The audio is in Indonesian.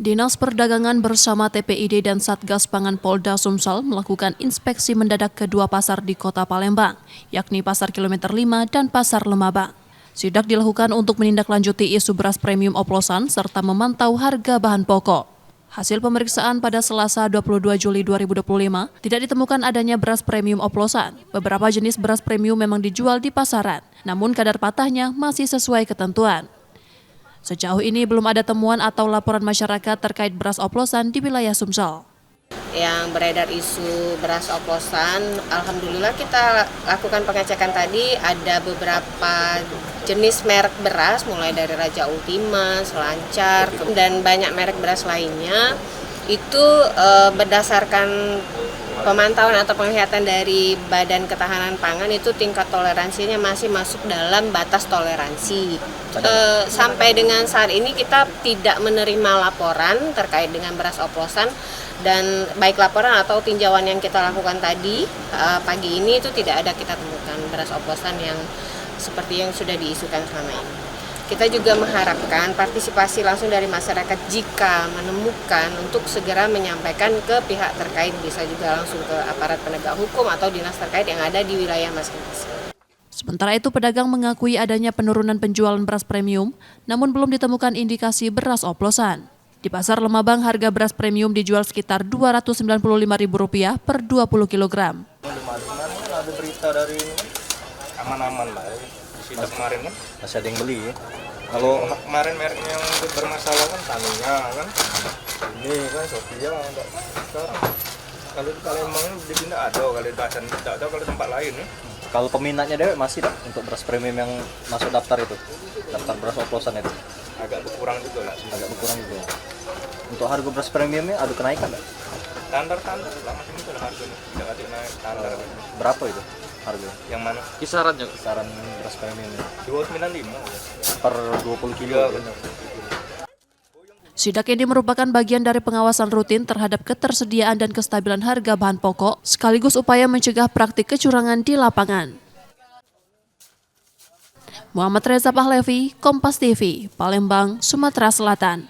Dinas Perdagangan bersama TPID dan Satgas Pangan Polda Sumsel melakukan inspeksi mendadak kedua pasar di Kota Palembang, yakni Pasar Kilometer 5 dan Pasar Lemabang. Sidak dilakukan untuk menindaklanjuti isu beras premium oplosan serta memantau harga bahan pokok. Hasil pemeriksaan pada Selasa 22 Juli 2025 tidak ditemukan adanya beras premium oplosan. Beberapa jenis beras premium memang dijual di pasaran, namun kadar patahnya masih sesuai ketentuan. Sejauh ini belum ada temuan atau laporan masyarakat terkait beras oplosan di wilayah Sumsel. Yang beredar isu beras oplosan, alhamdulillah kita lakukan pengecekan tadi, ada beberapa jenis merek beras mulai dari Raja Ultima, Selancar, dan banyak merek beras lainnya. Itu berdasarkan pemantauan atau penglihatan dari Badan Ketahanan Pangan itu tingkat toleransinya masih masuk dalam batas toleransi. Sampai dengan saat ini kita tidak menerima laporan terkait dengan beras oplosan, dan baik laporan atau tinjauan yang kita lakukan tadi pagi ini itu tidak ada kita temukan beras oplosan yang seperti yang sudah diisukan selama ini. Kita juga mengharapkan partisipasi langsung dari masyarakat jika menemukan untuk segera menyampaikan ke pihak terkait, bisa juga langsung ke aparat penegak hukum atau dinas terkait yang ada di wilayah masing-masing. Sementara itu, pedagang mengakui adanya penurunan penjualan beras premium, namun belum ditemukan indikasi beras oplosan. Di Pasar Lemabang, harga beras premium dijual sekitar Rp295.000 per 20 kg. Ada berita dari aman-aman lah. Sidak kemarin kan masih ada yang beli ya. Kalau kemarin mereknya yang bermasalah kan Tamiya kan, ini kan Sophia enggak. Sekarang kalau di Palembang di sini ada, kalau di Dasan tidak ada, kalau tempat lain ya. Kalau peminatnya dewek masih tak untuk beras premium yang masuk daftar itu, daftar beras oplosan itu? Agak berkurang juga lah. Agak berkurang juga. Untuk harga beras premiumnya ada kenaikan nggak? Standar lah macam itu lah harganya, tidak ada naik standar. Berapa itu harga? Yang mana? Kisarannya, kisaran beras premiumnya? 295 ya. Per 20 kilo. Iya, benar. Sidak ini merupakan bagian dari pengawasan rutin terhadap ketersediaan dan kestabilan harga bahan pokok, sekaligus upaya mencegah praktik kecurangan di lapangan. Muhammad Reza Pahlevi, Kompas TV, Palembang, Sumatera Selatan.